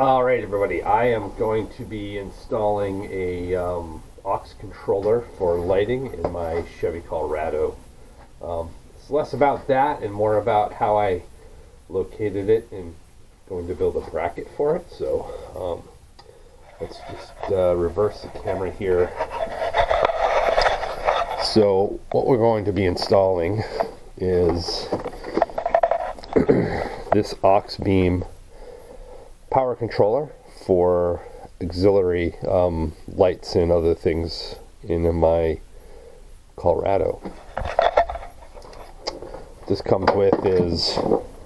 All right, everybody. I am going to be installing a aux controller for lighting in my Chevy Colorado. It's less about that and more about how I located it and going to build a bracket for it. So let's just reverse the camera here. So what we're going to be installing is this Auxbeam power controller for auxiliary lights and other things in my Colorado. What this comes with is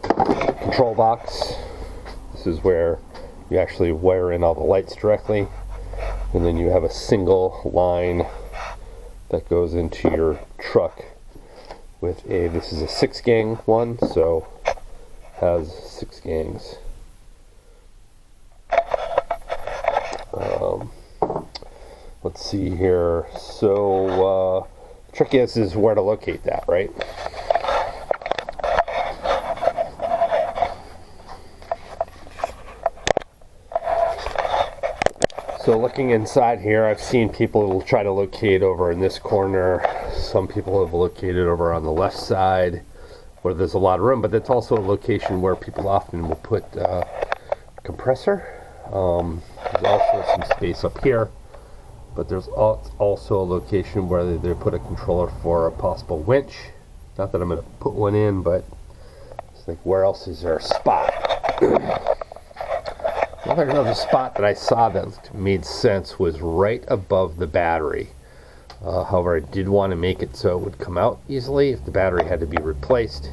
a control box. This is where you actually wire in all the lights directly, and then you have a single line that goes into your truck with this is a 6-gang one, so has 6 gangs. Let's see here. So the trick is where to locate that, right? So looking inside here, I've seen people try to locate over in this corner. Some people have located over on the left side where there's a lot of room, but that's also a location where people often will put a compressor. There's also some space up here, but there's also a location where they put a controller for a possible winch. Not that I'm going to put one in, but it's like, where else is there a spot? Another spot that I saw that made sense was right above the battery. However, I did want to make it so it would come out easily if the battery had to be replaced.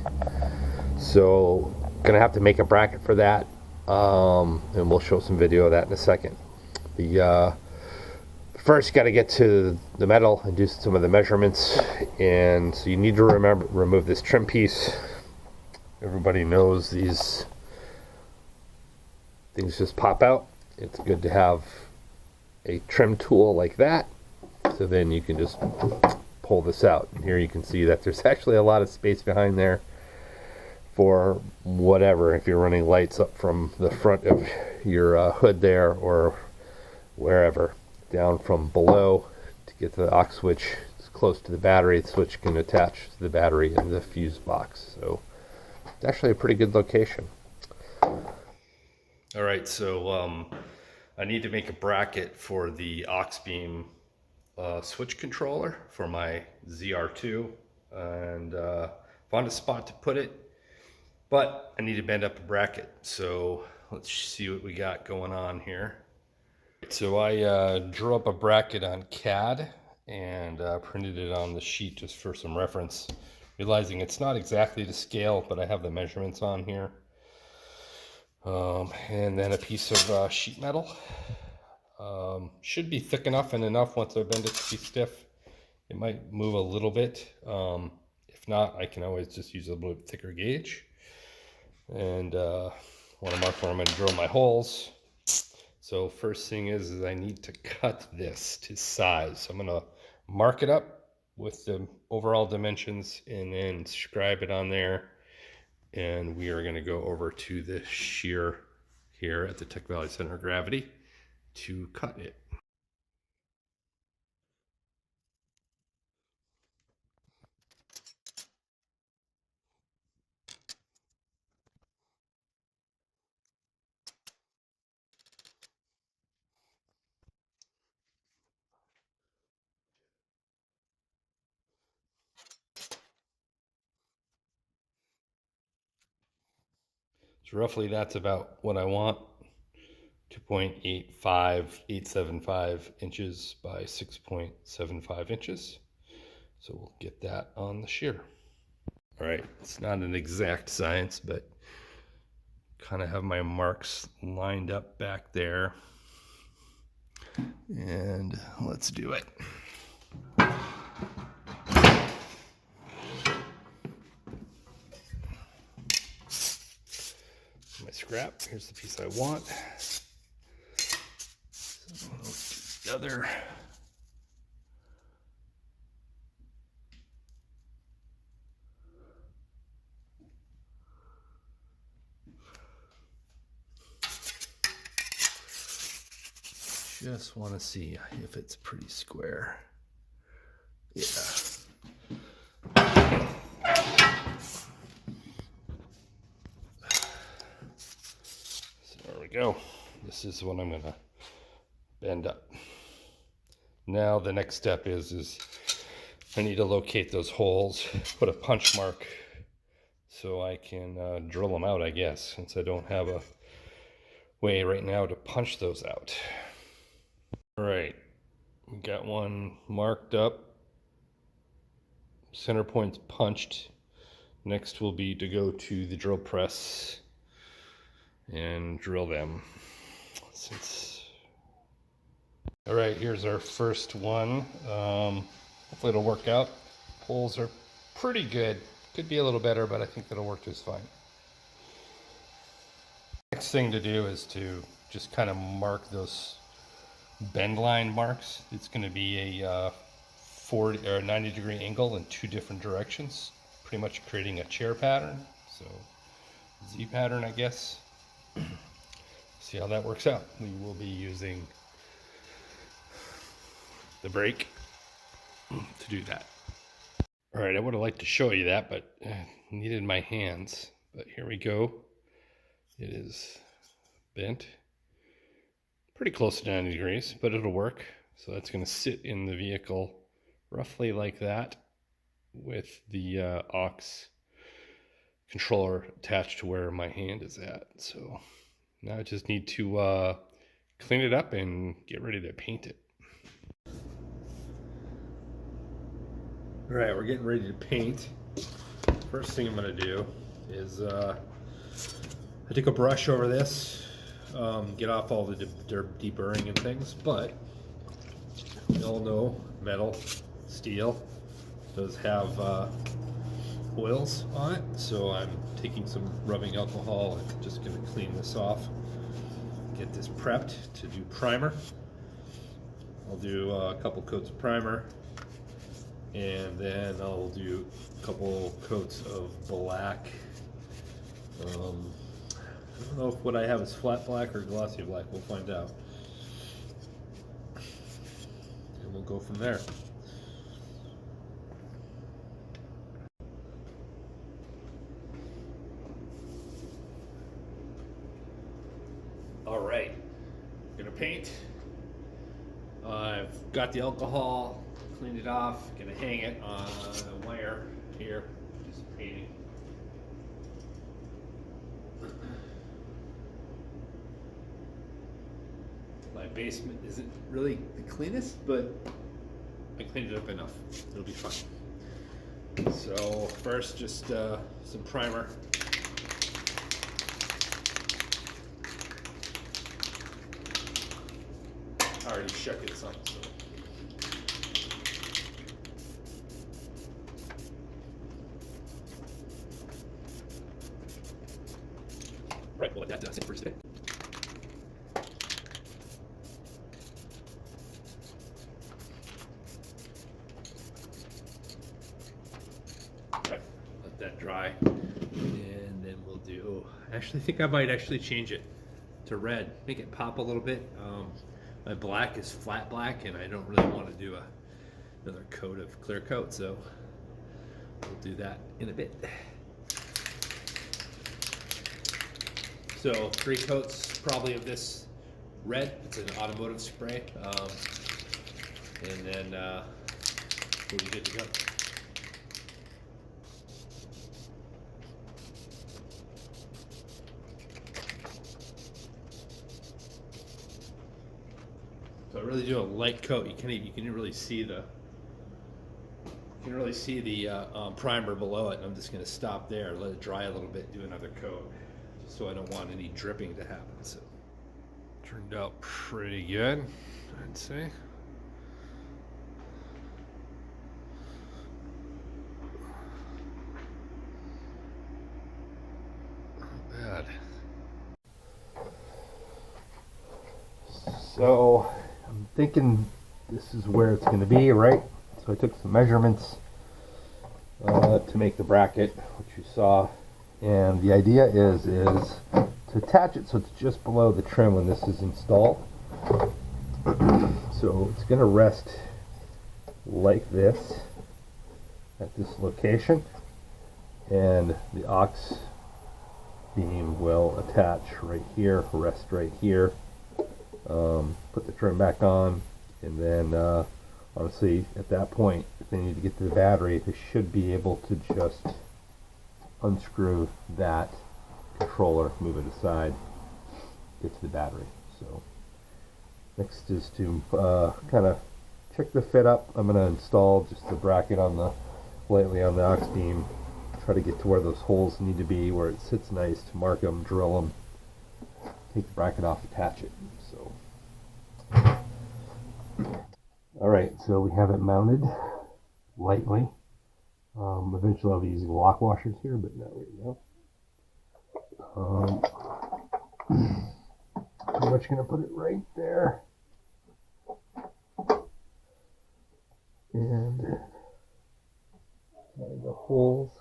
So, gonna have to make a bracket for that, and we'll show some video of that in a second. First, you got to get to the metal and do some of the measurements, and so you need to remove this trim piece. Everybody knows these things just pop out. It's good to have a trim tool like that, so then you can just pull this out. And here you can see that there's actually a lot of space behind there for whatever, if you're running lights up from the front of your hood there or wherever, down from below to get to the aux switch. It's close to the battery. The switch can attach to the battery in the fuse box, so it's actually a pretty good location. All right, so I need to make a bracket for the Auxbeam switch controller for my ZR2, and found a spot to put it, but I need to bend up a bracket. So let's see what we got going on here. So I drew up a bracket on CAD and printed it on the sheet just for some reference, realizing it's not exactly to scale, but I have the measurements on here. And then a piece of sheet metal. Should be thick enough and enough once I bend it to be stiff. It might move a little bit. If not, I can always just use a little bit thicker gauge. And want to mark where I'm going to drill my holes. So first thing is I need to cut this to size. So I'm going to mark it up with the overall dimensions and then scribe it on there. And we are going to go over to the shear here at the Tech Valley Center of Gravity to cut it. So roughly that's about what I want. 2.875 inches by 6.75 inches. So we'll get that on the shear. All right, it's not an exact science, but kind of have my marks lined up back there. And let's do it. My scrap, here's the piece I want. So let's do the other. Just want to see if it's pretty square. Yeah. So there we go. This is what I'm going to bend up. Now the next step is I need to locate those holes, put a punch mark so I can drill them out, I guess, since I don't have a way right now to punch those out. All right, we got one marked up, center points punched. Next will be to go to the drill press and drill them. All right, here's our first one. Hopefully it'll work out. Holes are pretty good. Could be a little better, but I think that'll work just fine. Next thing to do is to just kind of mark those bend line marks. It's going to be a 40 or 90 degree angle in two different directions, pretty much creating a chair pattern. So Z pattern, I guess. See how that works out. We will be using the brake to do that. All right, I would have liked to show you that, but needed my hands. But here we go. It is bent pretty close to 90 degrees, but it'll work. So that's going to sit in the vehicle roughly like that with the aux controller attached to where my hand is at. So now I just need to clean it up and get ready to paint it. All right, we're getting ready to paint. First thing I'm going to do is I take a brush over this, get off all the deburring and things, but we all know metal, steel does have oils on it, so I'm taking some rubbing alcohol and just going to clean this off, get this prepped to do primer. I'll do a couple coats of primer, and then I'll do a couple coats of black. I don't know if what I have is flat black or glossy black. We'll find out. And we'll go from there. All right, I'm gonna paint. I've got the alcohol, cleaned it off, gonna hang it on a wire here, just painting. My basement isn't really the cleanest, but I cleaned it up enough. It'll be fine. So first, just some primer. I already shook it some, so. Right, we'll let that sit for today. Right, let that dry, and then we'll do. I actually think I might actually change it to red, make it pop a little bit. My black is flat black, and I don't really want to do another coat of clear coat, so we'll do that in a bit. So 3 coats probably of this red. It's an automotive spray, and then we'll be good to go. So I really do a light coat. You can really see the primer below it. And I'm just going to stop there, let it dry a little bit, do another coat, just so I don't want any dripping to happen. So turned out pretty good, I'd say. Not bad. So I'm thinking this is where it's going to be, right? So I took some measurements to make the bracket, which you saw, and the idea is to attach it so it's just below the trim when this is installed. So it's going to rest like this at this location, and the aux beam will attach right here, rest right here. Put the trim back on, and then honestly at that point, if they need to get to the battery, they should be able to just unscrew that controller, move it aside, get to the battery. So next is to kind of check the fit up. I'm going to install just the bracket on the lightly on the Auxbeam, try to get to where those holes need to be, where it sits nice, to mark them, drill them, take the bracket off, attach it. So alright, so we have it mounted lightly. Eventually I'll be using lock washers here, but not right now. I'm much going to put it right there. And the holes.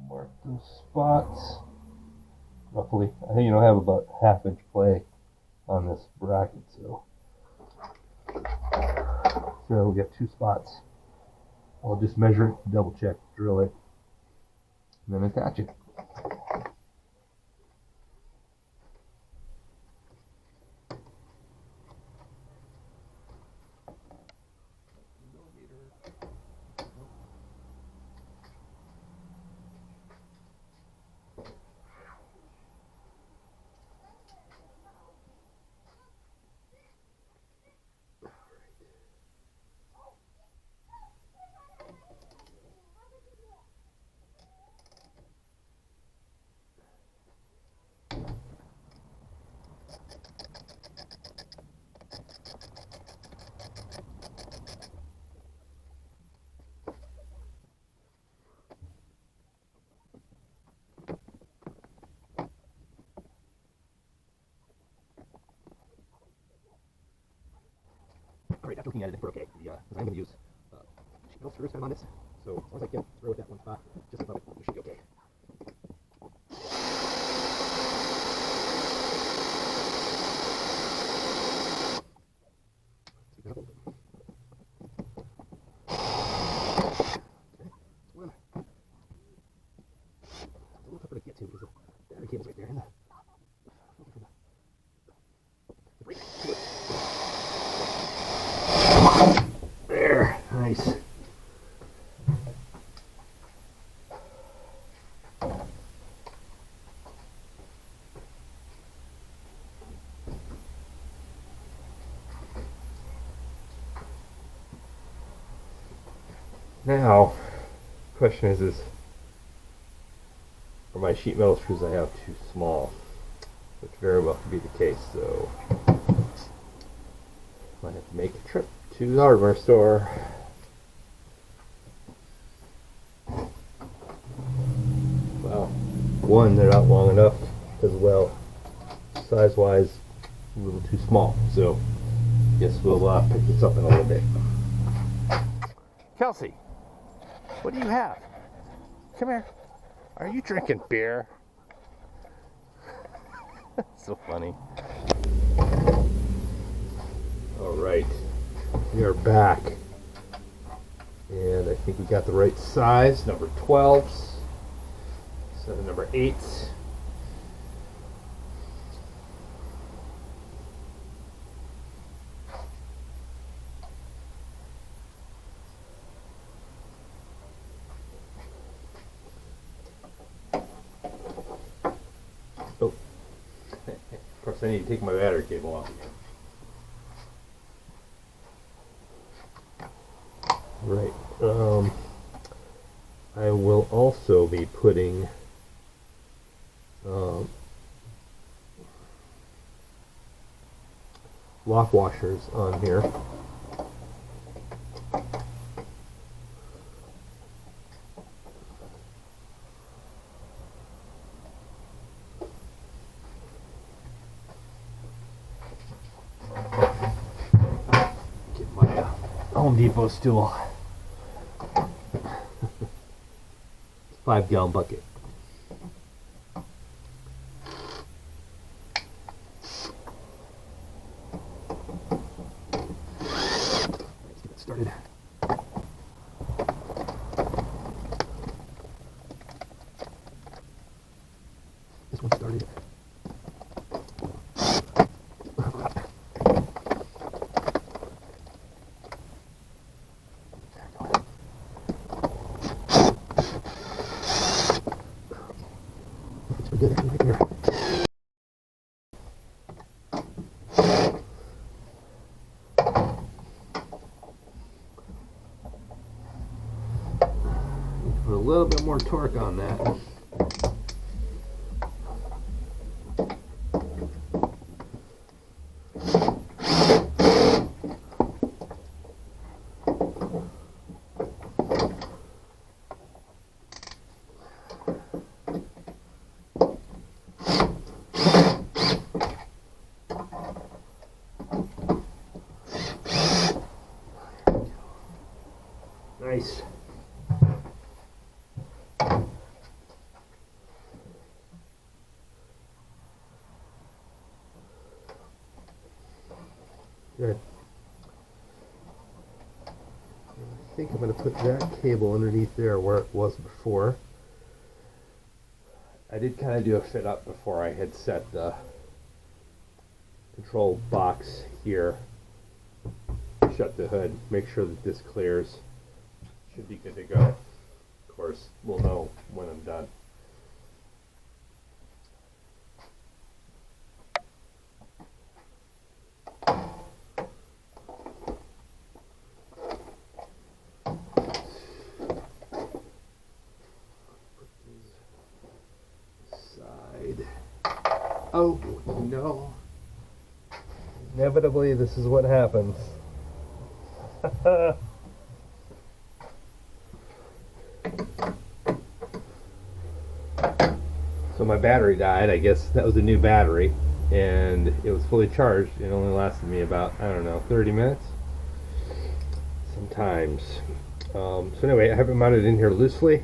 Mark those spots. Roughly, I think I have about ½ inch play on this bracket, so we got 2 spots. I'll just measure it, double check, drill it, and then attach it. Alright, after looking at it, I think we're okay. Because I'm going to use sheet metal screws on this. So as long as I get through with that one spot, just above it, we should be okay. There, nice. Now, the question is are my sheet metal screws I have too small? Which very well could be the case, so might have to make a trip to the hardware store. Well, one, they're not long enough as well. Size-wise, a little too small. So, guess we'll pick this up in a little bit. Kelsey, what do you have? Come here. Are you drinking beer? So funny. Alright, we are back. And I think we got the right size, number 12s, instead of number 8s. Oh, of course I need to take my battery cable off again. Right. I will also be putting lock washers on here. Get my Home Depot stool. 5-gallon bucket. little bit more torque on that. Nice. Good. I think I'm going to put that cable underneath there where it was before. I did kind of do a fit up before I had set the control box here. Shut the hood, make sure that this clears. Should be good to go. Of course, we'll know when I'm done. Side. Oh no. Inevitably, this is what happens. So my battery died. I guess that was a new battery, and it was fully charged. It only lasted me about, I don't know, 30 minutes sometimes. So anyway, I have it mounted in here loosely.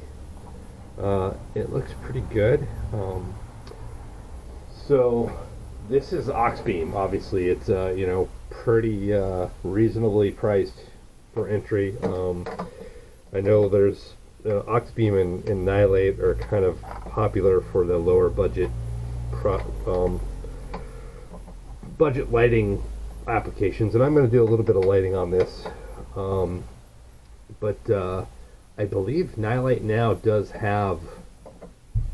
It looks pretty good. So this is Auxbeam. Obviously, it's you know, pretty reasonably priced for entry. I know there's Auxbeam and Nilight are kind of popular for the lower budget budget lighting applications, and I'm going to do a little bit of lighting on this. But I believe Nilight now does have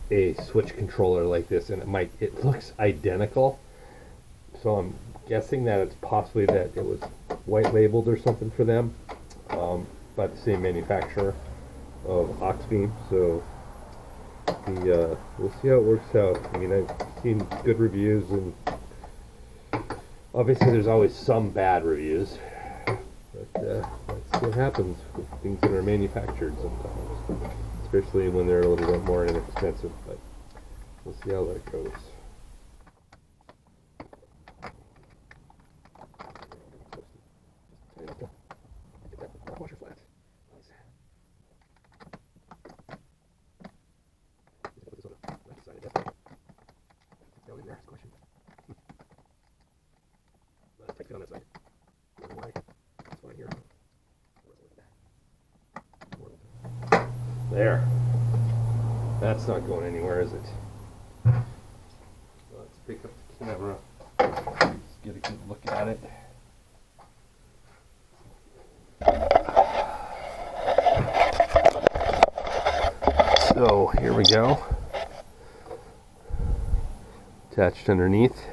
a switch controller like this, and it looks identical. So I'm guessing that it's possibly that it was white labeled or something for them, by the same manufacturer of Auxbeam. So we'll see how it works out. I mean, I've seen good reviews, and obviously there's always some bad reviews, but that's what happens with things that are manufactured sometimes, especially when they're a little bit more inexpensive. But we'll see how that goes. Washer flat. Go in there, squish it. Let's take it on that side. That's why here. There. That's not going anywhere, is it? Let's pick up the camera. Let's get a good look at it. So here we go. Attached underneath,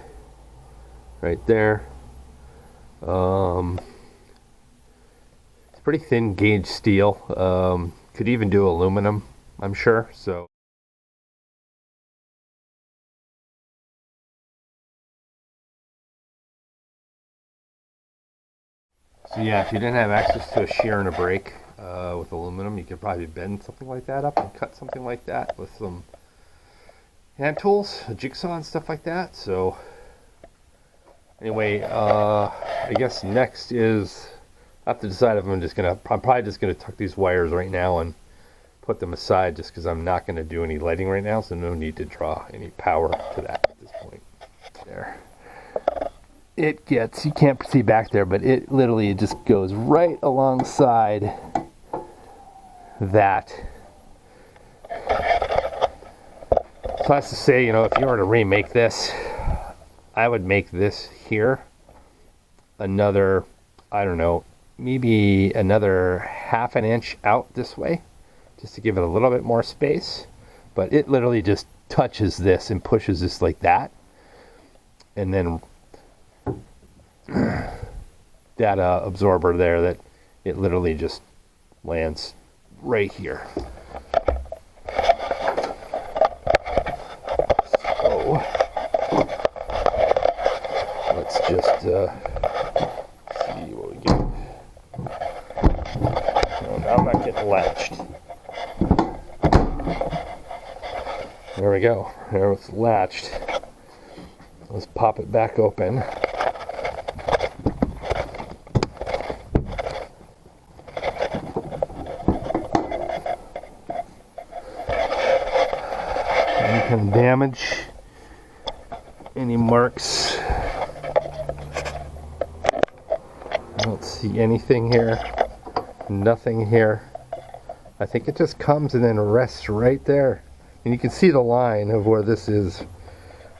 right there. It's pretty thin gauge steel. Could even do aluminum, I'm sure. So yeah, if you didn't have access to a shear and a brake with aluminum, you could probably bend something like that up and cut something like that with some hand tools, a jigsaw and stuff like that. So anyway, I guess next is I have to decide if I'm probably just gonna tuck these wires right now and put them aside, just because I'm not gonna do any lighting right now, so no need to draw any power to that at this point. There. It gets, you can't see back there, but it literally just goes right alongside that. So that's to say, you know, if you were to remake this, I would make this here another, I don't know, maybe another half an inch out this way, just to give it a little bit more space. But it literally just touches this and pushes this like that, and then that absorber there, that it literally just lands right here. just see what we get. Oh, now I'm not getting latched. There we go. There it's latched. Let's pop it back open. Any kind of damage? Any marks? I don't see anything here. Nothing here. I think it just comes and then rests right there. And you can see the line of where this is,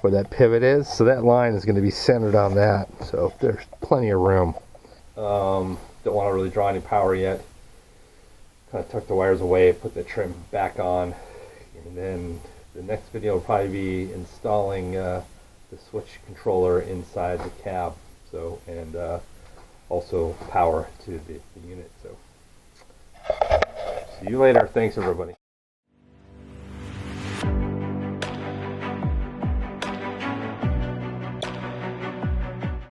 where that pivot is. So that line is going to be centered on that. So there's plenty of room. Don't want to really draw any power yet. Kind of tuck the wires away, put the trim back on. And then the next video will probably be installing the switch controller inside the cab. So, and also power to the unit. So see you later. Thanks everybody.